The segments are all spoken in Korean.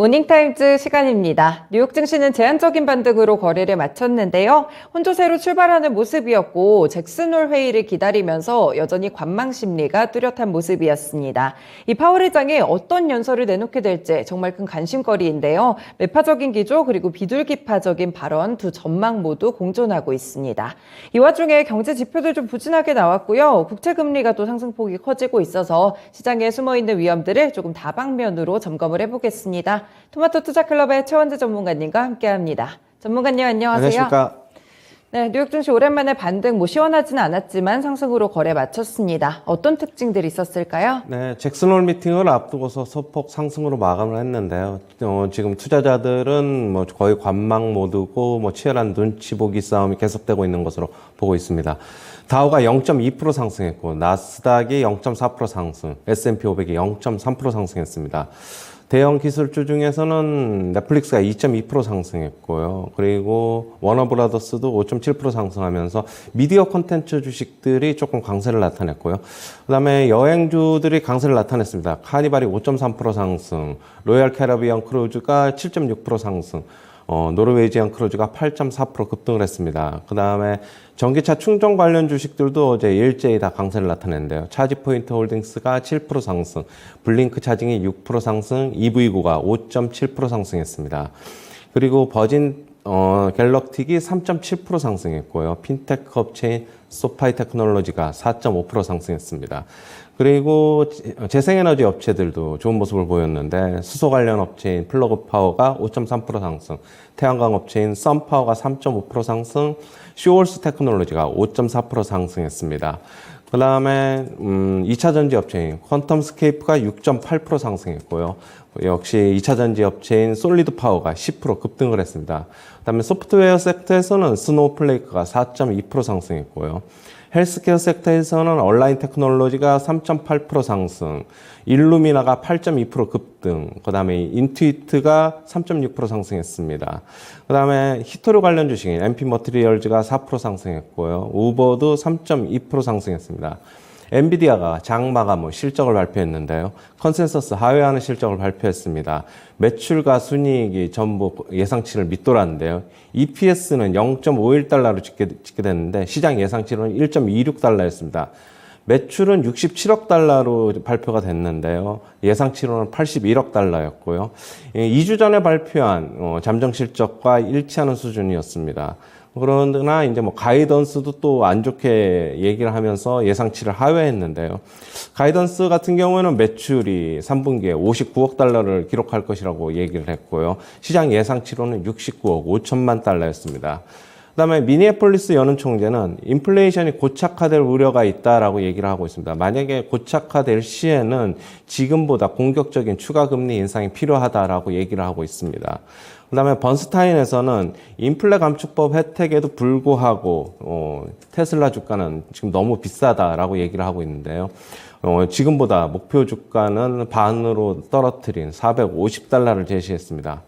모닝타임즈 시간입니다. 뉴욕 증시는 제한적인 반등으로 거래를 마쳤는데요. 혼조세로 출발하는 모습이었고 잭슨홀 회의를 기다리면서 여전히 관망 심리가 뚜렷한 모습이었습니다. 이 파월 의장이 어떤 연설을 내놓게 될지 정말 큰 관심거리인데요. 매파적인 기조 그리고 비둘기파적인 발언 두 전망 모두 공존하고 있습니다. 이 와중에 경제 지표들 좀 부진하게 나왔고요. 국채금리가 또 상승폭이 커지고 있어서 시장에 숨어있는 위험들을 조금 다방면으로 점검을 해보겠습니다. 토마토 투자클럽의 최원재 전문가님과 함께합니다. 전문가님 안녕하세요. 안녕하십니까. 네, 뉴욕 증시 오랜만에 반등 시원하지는 않았지만 상승으로 거래 마쳤습니다. 어떤 특징들이 있었을까요? 네, 잭슨홀 미팅을 앞두고서 소폭 상승으로 마감을 했는데요. 지금 투자자들은 거의 관망 모드고 치열한 눈치 보기 싸움이 계속되고 있는 것으로 보고 있습니다. 다우가 0.2% 상승했고 나스닥이 0.4% 상승, S&P 500이 0.3% 상승했습니다. 대형 기술주 중에서는 넷플릭스가 2.2% 상승했고요. 그리고 워너브라더스도 5.7% 상승하면서 미디어 콘텐츠 주식들이 조금 강세를 나타냈고요. 그다음에 여행주들이 강세를 나타냈습니다. 카니발이 5.3% 상승, 로얄 캐리비안 크루즈가 7.6% 상승, 노르웨이지안 크루즈가 8.4% 급등을 했습니다. 그 다음에 전기차 충전 관련 주식들도 어제 일제히 다 강세를 나타냈는데요. 차지포인트 홀딩스가 7% 상승, 블링크 차징이 6% 상승, EV고가 5.7% 상승했습니다. 그리고 버진 갤럭틱이 3.7% 상승했고요. 핀테크 업체인 소파이 테크놀로지가 4.5% 상승했습니다. 그리고 재생에너지 업체들도 좋은 모습을 보였는데 수소 관련 업체인 플러그파워가 5.3% 상승, 태양광 업체인 썬파워가 3.5% 상승, 쇼월스 테크놀로지가 5.4% 상승했습니다. 그 다음에 2차 전지 업체인 퀀텀스케이프가 6.8% 상승했고요. 역시 2차 전지 업체인 솔리드 파워가 10% 급등을 했습니다. 그 다음에 소프트웨어 섹터에서는 스노우플레이크가 4.2% 상승했고요. 헬스케어 섹터에서는 온라인 테크놀로지가 3.8% 상승, 일루미나가 8.2% 급등, 그 다음에 인투이트가 3.6% 상승했습니다. 그 다음에 히토류 관련 주식인 MP 머티리얼즈가 4% 상승했고요. 우버도 3.2% 상승했습니다. 엔비디아가 장마감 실적을 발표했는데요. 컨센서스 하회하는 실적을 발표했습니다. 매출과 순이익이 전부 예상치를 밑돌았는데요. EPS는 0.51달러로 찍게 됐는데 시장 예상치로는 1.26달러였습니다. 매출은 67억 달러로 발표가 됐는데요. 예상치로는 81억 달러였고요. 2주 전에 발표한 잠정 실적과 일치하는 수준이었습니다. 그러나 이제 가이던스도 또 안 좋게 얘기를 하면서 예상치를 하회했는데요. 가이던스 같은 경우에는 매출이 3분기에 59억 달러를 기록할 것이라고 얘기를 했고요. 시장 예상치로는 69억 5천만 달러였습니다. 그다음에 미니애폴리스 연은 총재는 인플레이션이 고착화될 우려가 있다라고 얘기를 하고 있습니다. 만약에 고착화될 시에는 지금보다 공격적인 추가 금리 인상이 필요하다라고 얘기를 하고 있습니다. 그다음에 번스타인에서는 인플레 감축법 혜택에도 불구하고 테슬라 주가는 지금 너무 비싸다라고 얘기를 하고 있는데요. 지금보다 목표 주가는 반으로 떨어뜨린 450달러를 제시했습니다.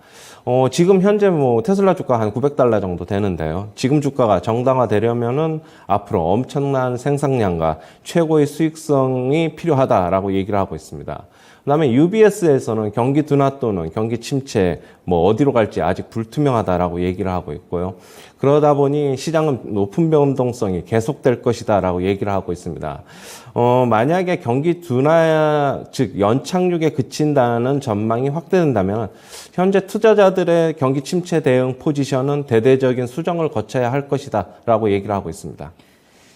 지금 현재 테슬라 주가 한 900달러 정도 되는데요. 지금 주가가 정당화되려면은 앞으로 엄청난 생산량과 최고의 수익성이 필요하다라고 얘기를 하고 있습니다. 그다음에 UBS에서는 경기 둔화 또는 경기 침체 어디로 갈지 아직 불투명하다라고 얘기를 하고 있고요. 그러다 보니 시장은 높은 변동성이 계속될 것이다라고 얘기를 하고 있습니다. 만약에 경기 둔화 즉 연착륙에 그친다는 전망이 확대된다면 현재 투자자들의 경기 침체 대응 포지션은 대대적인 수정을 거쳐야 할 것이다라고 얘기를 하고 있습니다.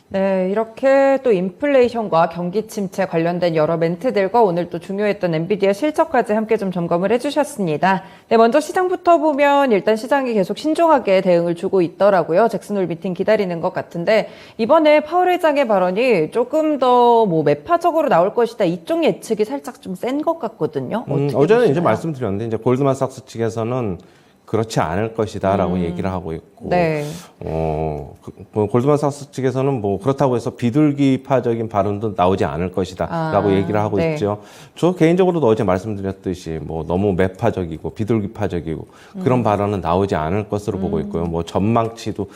네, 이렇게 또 인플레이션과 경기 침체 관련된 여러 멘트들과 오늘 또 중요했던 엔비디아 실적까지 함께 좀 점검을 해주셨습니다. 네, 먼저 시장부터 보면 일단 시장이 계속 신중하게 대응을 주고 있더라고요. 잭슨홀 미팅 기다리는 것 같은데 이번에 파월 의장의 발언이 조금 더 매파적으로 나올 것이다. 이쪽 예측이 살짝 좀 센 것 같거든요. 어제는 이제 말씀드렸는데 이제 골드만삭스 측에서는 그렇지 않을 것이다라고 얘기를 하고 있고, 네. 골드만삭스 측에서는 뭐 그렇다고 해서 비둘기파적인 발언도 나오지 않을 것이다라고 얘기를 하고 네. 있죠. 저 개인적으로도 어제 말씀드렸듯이 뭐 너무 매파적이고 비둘기파적이고 그런 발언은 나오지 않을 것으로 보고 있고요. 뭐 전망치도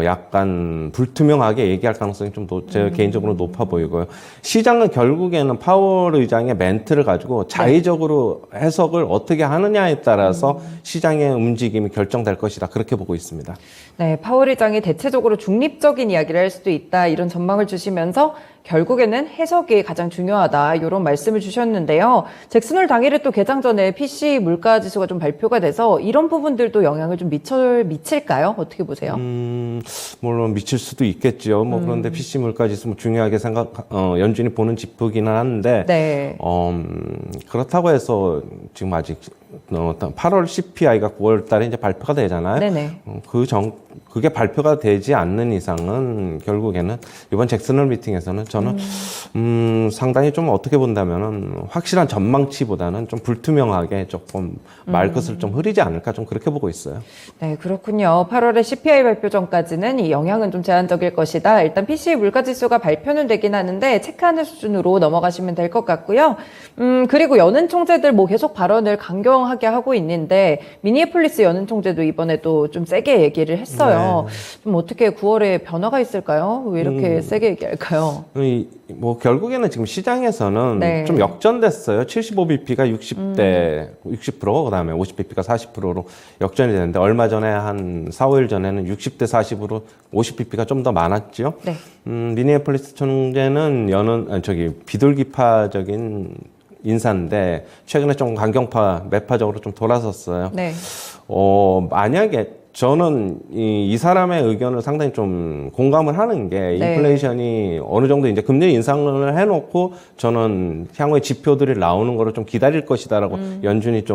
약간 불투명하게 얘기할 가능성이 좀 제가 개인적으로 높아 보이고요. 시장은 결국에는 파월 의장의 멘트를 가지고 자의적으로 해석을 어떻게 하느냐에 따라서 시장의 움직임이 결정될 것이다. 그렇게 보고 있습니다. 네, 파월 의장이 대체적으로 중립적인 이야기를 할 수도 있다. 이런 전망을 주시면서 결국에는 해석이 가장 중요하다. 이런 말씀을 주셨는데요. 잭슨홀 당일에 또 개장 전에 PC 물가 지수가 좀 발표가 돼서 이런 부분들도 영향을 좀 미칠까요? 어떻게 보세요? 물론 미칠 수도 있겠죠. 뭐 그런데 PC 물가 지수 뭐 중요하게 연준이 보는 지표기는 한데, 네. 그렇다고 해서 지금 아직 8월 CPI가 9월 달에 이제 발표가 되잖아요. 네네. 그게 발표가 되지 않는 이상은 결국에는 이번 잭슨홀 미팅에서는 저는 상당히 좀 어떻게 본다면은 확실한 전망치보다는 좀 불투명하게 조금 말끝을 좀 흐리지 않을까 좀 그렇게 보고 있어요. 네, 그렇군요. 8월에 CPI 발표 전까지는 이 영향은 좀 제한적일 것이다. 일단 PCE 물가지수가 발표는 되긴 하는데 체크하는 수준으로 넘어가시면 될 것 같고요. 그리고 연은 총재들 뭐 계속 발언을 강경하게 하고 있는데 미니애폴리스 연은 총재도 이번에 또 좀 세게 얘기를 했어요. 좀 어떻게 9월에 변화가 있을까요? 왜 이렇게 세게 얘기할까요? 뭐 결국에는 지금 시장에서는 네. 좀 역전됐어요. 75bp가 60%, 그다음에 50bp가 40%로 역전이 되는데 얼마 전에 한 4, 5일 전에는 60대 40으로 50bp가 좀 더 많았죠. 네. 미니애폴리스 총재는 비둘기파적인 인사인데 최근에 좀 강경파, 매파적으로 좀 돌아섰어요. 네. 만약에 저는 이 사람의 의견을 상당히 좀 공감을 하는 게 네. 인플레이션이 어느 정도 이제 금리 인상을 해놓고 저는 향후에 지표들이 나오는 거를 좀 기다릴 것이다라고 연준이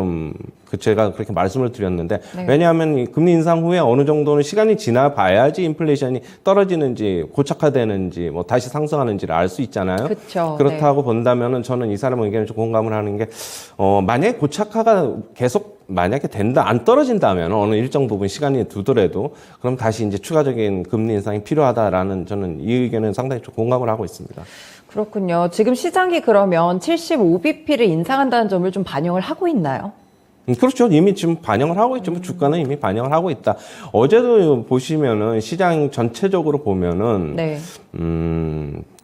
제가 그렇게 말씀을 드렸는데 네. 왜냐하면 이 금리 인상 후에 어느 정도는 시간이 지나 봐야지 인플레이션이 떨어지는지 고착화되는지 뭐 다시 상승하는지를 알 수 있잖아요. 그쵸. 그렇다고 본다면은 저는 이 사람의 의견을 좀 공감을 하는 게 만약에 고착화가 계속 만약에 안 떨어진다면 어느 일정 부분 시간이 두더라도 그럼 다시 이제 추가적인 금리 인상이 필요하다라는 저는 이 의견은 상당히 좀 공감을 하고 있습니다. 그렇군요. 지금 시장이 그러면 75bp를 인상한다는 점을 좀 반영을 하고 있나요? 그렇죠. 이미 지금 반영을 하고 있죠. 주가는 이미 반영을 하고 있다. 어제도 보시면은 시장 전체적으로 보면은 네.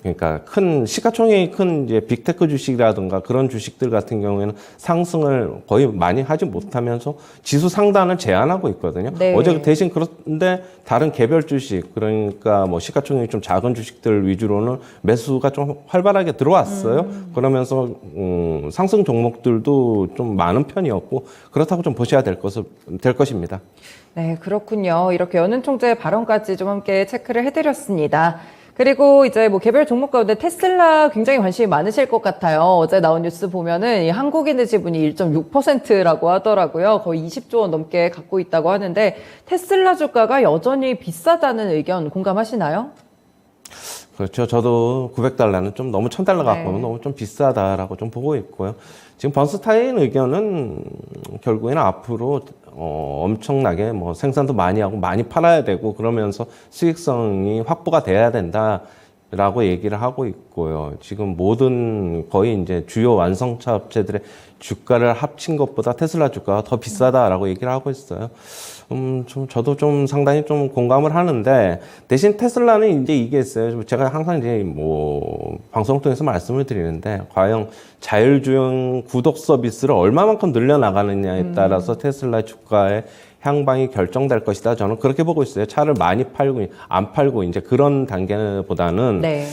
그러니까 시가총액이 큰 이제 빅테크 주식이라든가 그런 주식들 같은 경우에는 상승을 거의 많이 하지 못하면서 지수 상단을 제한하고 있거든요. 네. 어제 대신 그런데 다른 개별 주식, 그러니까 뭐 시가총액이 좀 작은 주식들 위주로는 매수가 좀 활발하게 들어왔어요. 그러면서 상승 종목들도 좀 많은 편이었고 그렇다고 좀 보셔야 될 것입니다. 네, 그렇군요. 이렇게 연은 총재의 발언까지 좀 함께 체크를 해드렸습니다. 그리고 이제 뭐 개별 종목 가운데 테슬라 굉장히 관심이 많으실 것 같아요. 어제 나온 뉴스 보면은 이 한국인의 지분이 1.6%라고 하더라고요. 거의 20조 원 넘게 갖고 있다고 하는데 테슬라 주가가 여전히 비싸다는 의견 공감하시나요? 그렇죠. 저도 900달러는 좀 너무 1000달러 갖고 네. 너무 좀 비싸다라고 좀 보고 있고요. 지금 번스타인 의견은 결국에는 앞으로 엄청나게 뭐 생산도 많이 하고 많이 팔아야 되고 그러면서 수익성이 확보가 돼야 된다라고 얘기를 하고 있고요. 지금 거의 이제 주요 완성차 업체들의 주가를 합친 것보다 테슬라 주가가 더 비싸다라고 얘기를 하고 있어요. 저도 좀 상당히 좀 공감을 하는데, 대신 테슬라는 이제 이게 있어요. 제가 항상 이제 뭐, 방송 통해서 말씀을 드리는데, 과연 자율주행 구독 서비스를 얼마만큼 늘려나가느냐에 따라서 테슬라 주가의 향방이 결정될 것이다. 저는 그렇게 보고 있어요. 차를 많이 팔고, 안 팔고, 이제 그런 단계보다는. 네.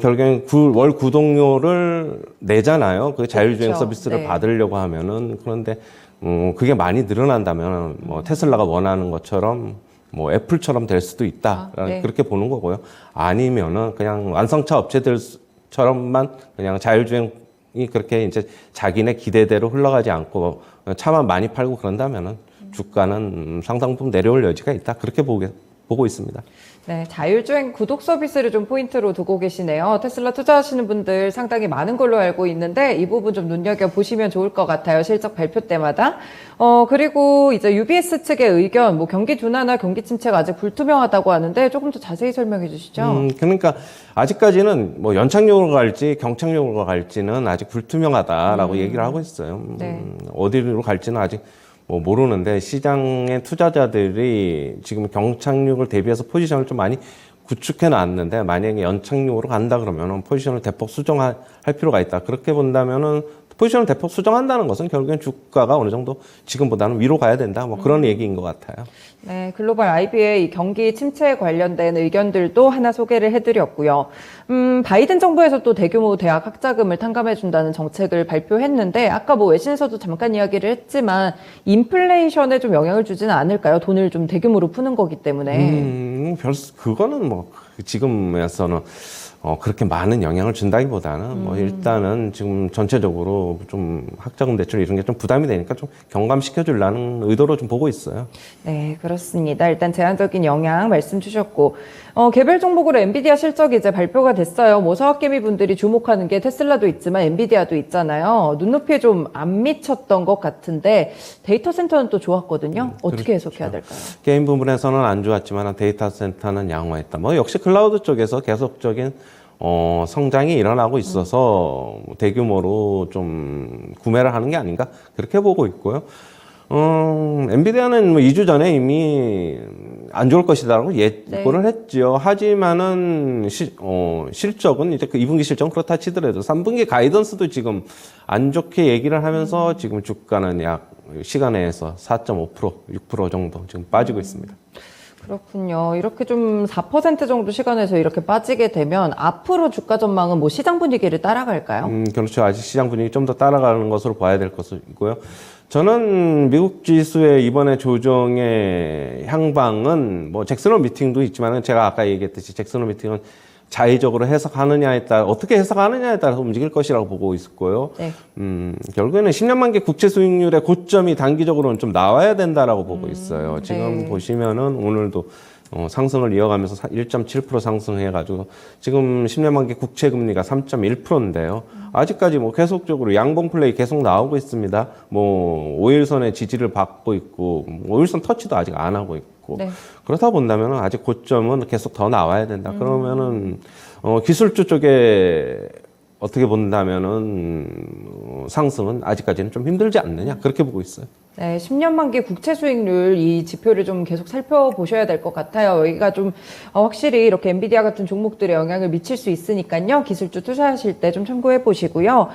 결국엔 월 구독료를 내잖아요. 그 자율주행 그렇죠. 서비스를 네. 받으려고 하면은. 그런데, 그게 많이 늘어난다면, 뭐, 테슬라가 원하는 것처럼, 뭐, 애플처럼 될 수도 있다. 네. 그렇게 보는 거고요. 아니면은, 그냥 완성차 업체들처럼만 그냥 자율주행이 그렇게 이제 자기네 기대대로 흘러가지 않고 차만 많이 팔고 그런다면은 주가는 상당 부분 내려올 여지가 있다. 그렇게 보고 있습니다. 네, 자율주행 구독 서비스를 좀 포인트로 두고 계시네요. 테슬라 투자하시는 분들 상당히 많은 걸로 알고 있는데 이 부분 좀 눈여겨보시면 좋을 것 같아요. 실적 발표 때마다. 그리고 이제 UBS 측의 의견, 뭐 경기 둔화나 경기 침체가 아직 불투명하다고 하는데 조금 더 자세히 설명해 주시죠. 그러니까 아직까지는 뭐 연착륙으로 갈지 경착륙으로 갈지는 아직 불투명하다라고 얘기를 하고 있어요. 네. 어디로 갈지는 아직 뭐 모르는데 시장의 투자자들이 지금 경착륙을 대비해서 포지션을 좀 많이 구축해 놨는데 만약에 연착륙으로 간다 그러면은 포지션을 대폭 수정할 필요가 있다. 그렇게 본다면은 포지션을 대폭 수정한다는 것은 결국엔 주가가 어느 정도 지금보다는 위로 가야 된다. 뭐 그런 얘기인 것 같아요. 네, 글로벌 IB의 이 경기 침체에 관련된 의견들도 하나 소개를 해드렸고요. 바이든 정부에서 또 대규모 대학 학자금을 탕감해준다는 정책을 발표했는데, 아까 뭐 외신에서도 잠깐 이야기를 했지만, 인플레이션에 좀 영향을 주지는 않을까요? 돈을 좀 대규모로 푸는 거기 때문에. 그거는 뭐 지금에서는 그렇게 많은 영향을 준다기보다는 뭐 일단은 지금 전체적으로 좀 학자금 대출 이런 게 좀 부담이 되니까 좀 경감시켜 주려는 의도로 좀 보고 있어요. 네, 그렇습니다. 일단 제한적인 영향 말씀 주셨고, 개별 종목으로 엔비디아 실적이 이제 발표가 됐어요. 뭐 서학개미 분들이 주목하는 게 테슬라도 있지만 엔비디아도 있잖아요. 눈높이에 좀 안 미쳤던 것 같은데 데이터 센터는 또 좋았거든요. 어떻게 해석해야 될까요? 게임 부분에서는 안 좋았지만 데이터 센터는 양호했다. 뭐 역시 클라우드 쪽에서 계속적인 성장이 일어나고 있어서 대규모로 좀 구매를 하는 게 아닌가 그렇게 보고 있고요. 엔비디아는 뭐 2주 전에 이미 안 좋을 것이다라고 예고를 했죠. 하지만은 실적은 이제 그 2분기 실적은 그렇다 치더라도 3분기 가이던스도 지금 안 좋게 얘기를 하면서 지금 주가는 약 시간에서 4.5%, 6% 정도 지금 빠지고 있습니다. 그렇군요. 이렇게 좀 4% 정도 시간에서 이렇게 빠지게 되면 앞으로 주가 전망은 뭐 시장 분위기를 따라갈까요? 그렇죠. 아직 시장 분위기 좀 더 따라가는 것으로 봐야 될 것이고요. 저는 미국 지수의 이번에 조정의 향방은 뭐 잭슨홀 미팅도 있지만 제가 아까 얘기했듯이 잭슨홀 미팅은 자의적으로 해석하느냐에 따라 어떻게 해석하느냐에 따라서 움직일 것이라고 보고 있고요. 네. 결국에는 10년 만기 국채 수익률의 고점이 단기적으로는 좀 나와야 된다라고 보고 있어요. 지금 네. 보시면은 오늘도 상승을 이어가면서 1.7% 상승해가지고 지금 10년 만기 국채 금리가 3.1%인데요. 아직까지 뭐 계속적으로 양봉 플레이 계속 나오고 있습니다. 뭐 5일선의 지지를 받고 있고 5일선 터치도 아직 안 하고 있고 네. 그렇다 본다면 아직 고점은 계속 더 나와야 된다. 그러면은 기술주 쪽에 어떻게 본다면은 상승은 아직까지는 좀 힘들지 않느냐 그렇게 보고 있어요. 네, 10년 만기 국채 수익률 이 지표를 좀 계속 살펴보셔야 될 것 같아요. 여기가 좀 확실히 이렇게 엔비디아 같은 종목들에 영향을 미칠 수 있으니까요. 기술주 투자하실 때 좀 참고해 보시고요.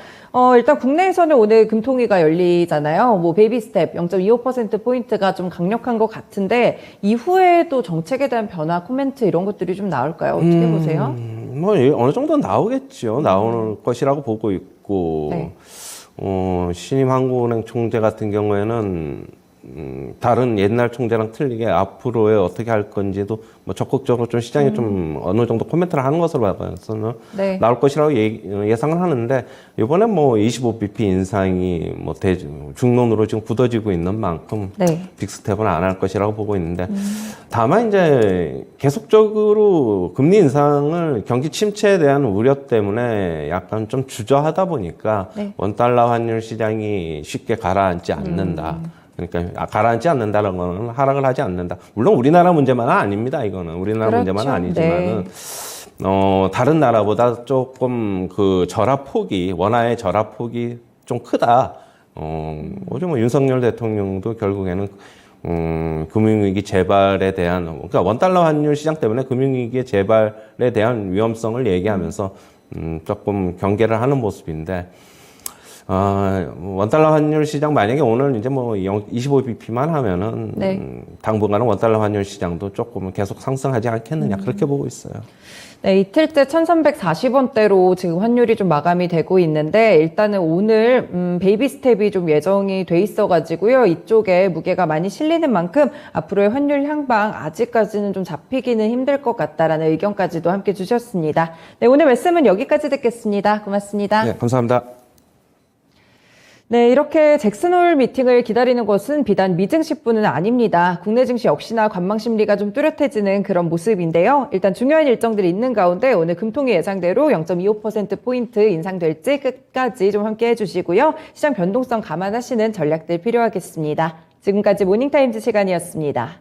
일단 국내에서는 오늘 금통위가 열리잖아요. 뭐 베이비 스텝 0.25%포인트가 좀 강력한 것 같은데 이후에도 정책에 대한 변화, 코멘트 이런 것들이 좀 나올까요? 어떻게 보세요? 뭐 어느 정도 나오겠죠. 나올 것이라고 보고 있고. 네. 신임한국은행 총재 같은 경우에는 다른 옛날 총재랑 틀리게 앞으로의 어떻게 할 건지도 뭐 적극적으로 좀 시장에 좀 어느 정도 코멘트를 하는 것으로 봐서는 네. 나올 것이라고 예상을 하는데 이번에 뭐 25bp 인상이 뭐 중론으로 지금 굳어지고 있는 만큼 네. 빅스텝은 안 할 것이라고 보고 있는데 다만 이제 계속적으로 금리 인상을 경기 침체에 대한 우려 때문에 약간 좀 주저하다 보니까 네. 원달러 환율 시장이 쉽게 가라앉지 않는다. 그러니까 가라앉지 않는다는 거는 하락을 하지 않는다. 물론 우리나라 문제만은 아닙니다. 이거는 우리나라 그렇죠. 문제만은 아니지만은 다른 나라보다 조금 그 절하 폭이 원화의 절하 폭이 좀 크다. 어제 뭐 윤석열 대통령도 결국에는 금융위기 재발에 대한 그러니까 원달러 환율 시장 때문에 금융위기의 재발에 대한 위험성을 얘기하면서 조금 경계를 하는 모습인데. 원달러 환율 시장 만약에 오늘 이제 뭐 25bp만 하면은 네. 당분간은 원달러 환율 시장도 조금 계속 상승하지 않겠느냐 그렇게 보고 있어요. 네, 이틀째 1340원대로 지금 환율이 좀 마감이 되고 있는데 일단은 오늘 베이비 스텝이 좀 예정이 돼 있어가지고요. 이쪽에 무게가 많이 실리는 만큼 앞으로의 환율 향방 아직까지는 좀 잡히기는 힘들 것 같다라는 의견까지도 함께 주셨습니다. 네, 오늘 말씀은 여기까지 듣겠습니다. 고맙습니다. 네, 감사합니다. 네, 이렇게 잭슨홀 미팅을 기다리는 것은 비단 미증시뿐은 아닙니다. 국내 증시 역시나 관망 심리가 좀 뚜렷해지는 그런 모습인데요. 일단 중요한 일정들이 있는 가운데 오늘 금통위 예상대로 0.25%포인트 인상될지 끝까지 좀 함께 해주시고요. 시장 변동성 감안하시는 전략들 필요하겠습니다. 지금까지 모닝타임즈 시간이었습니다.